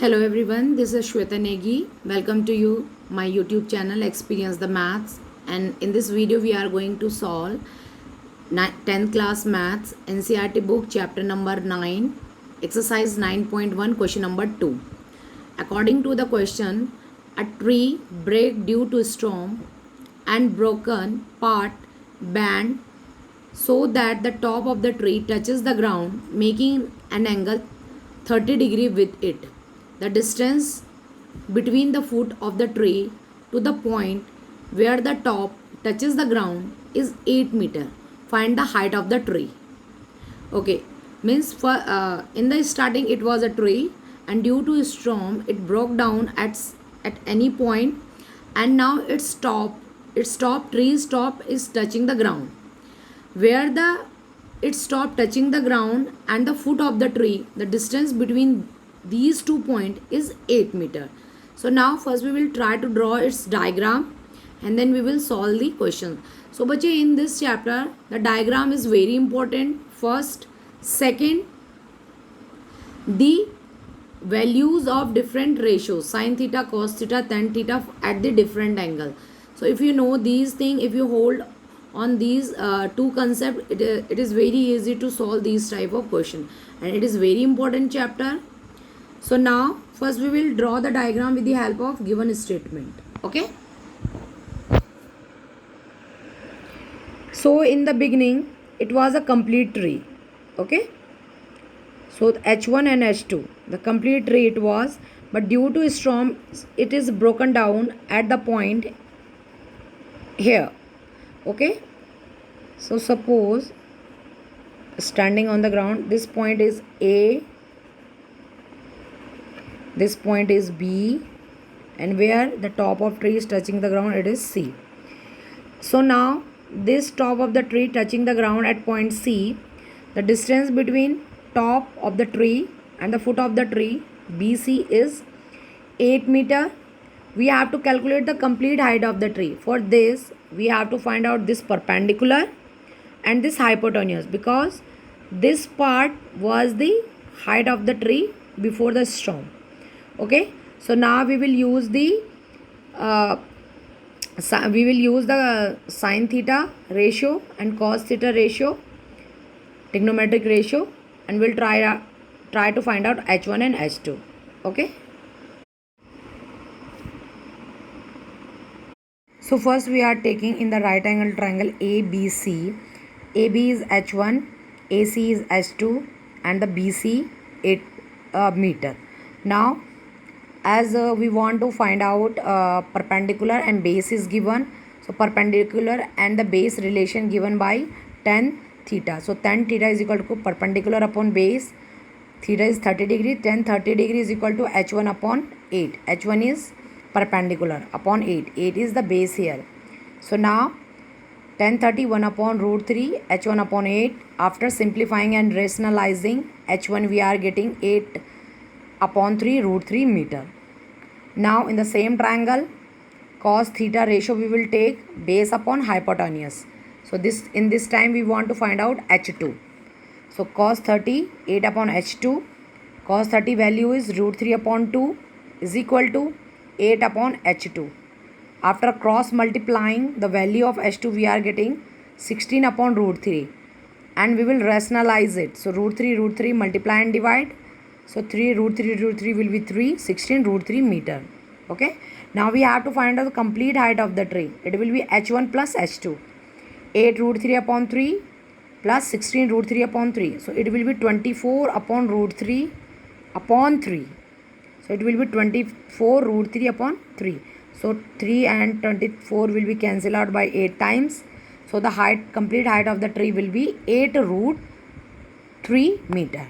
Hello everyone, this is Shweta Negi. Welcome to you, my YouTube channel Experience the Maths. And in this video, we are going to solve 10th class Maths NCERT book chapter number 9, exercise 9.1, question number 2. According to the question, a tree break due to storm and broken part bend so that the top of the tree touches the ground, making an angle 30 degree with it. The distance between the foot of the tree to the point where the top touches the ground is 8 meter. Find the height of the tree. Okay, means for in the starting it was a tree, and due to a storm it broke down at any point, and now its top tree's top is touching the ground. Where the it stopped touching the ground and the foot of the tree, the distance between these 2 points is 8 meter. So now first we will try to draw its diagram, and then we will solve the question. So bache, in this chapter the diagram is very important. First, second, the values of different ratios, sin theta, cos theta, tan theta at the different angle. So if you know these things, if you hold on these two concepts, it is very easy to solve these type of question, and it is very important chapter. So now first we will draw the diagram with the help of given statement. Okay. So in the beginning it was a complete tree. Okay. So H1 and H2, the complete tree it was, but due to storm it is broken down at the point here. Okay. So suppose standing on the ground, this point is A, this point is B, and where the top of tree is touching the ground, it is C. So now this top of the tree touching the ground at point C, the distance between top of the tree and the foot of the tree BC is 8 meter. We have to calculate the complete height of the tree. For this we have to find out this perpendicular and this hypotenuse, because this part was the height of the tree before the storm. Okay, so now we will use the sin theta ratio and cos theta ratio, trigonometric ratio, and we'll try to find out H1 and H2. Okay. So first we are taking in the right angle triangle ABC. AB is H1, AC is H2, and the BC 8 meter. Now as we want to find out perpendicular and base is given. So perpendicular and the base relation given by tan theta. So tan theta is equal to perpendicular upon base. Theta is 30 degree. Tan 30 degree is equal to H1 upon 8. H1 is perpendicular upon 8. 8 is the base here. So now tan 30 1 upon root 3, H1 upon 8. After simplifying and rationalizing, H1 we are getting 8 upon 3 root 3 meter. Now in the same triangle, cos theta ratio we will take base upon hypotenuse. So in this time we want to find out H2. So cos 30 8 upon H2. Cos 30 value is root 3 upon 2 is equal to 8 upon H2. After cross multiplying the value of H2 we are getting 16 upon root 3, and we will rationalize it. So root 3 multiply and divide. So 3 root 3 will be 3, 16 root 3 meter. Okay. Now we have to find out the complete height of the tree. It will be H1 plus H2. 8 root 3 upon 3 plus 16 root 3 upon 3. So it will be 24 upon root 3 upon 3. So it will be 24 root 3 upon 3. So 3 and 24 will be cancelled out by 8 times. So the complete height of the tree will be 8 root 3 meter.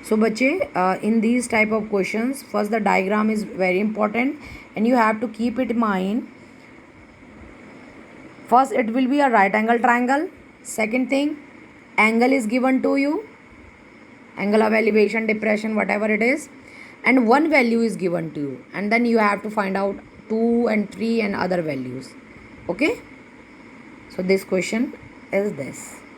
So bache, in these type of questions, first the diagram is very important, and you have to keep it in mind. First it will be a right angle triangle. Second thing, angle is given to you, angle of elevation, depression, whatever it is, and one value is given to you, and then you have to find out 2 and 3 and other values. Okay. So this question is this?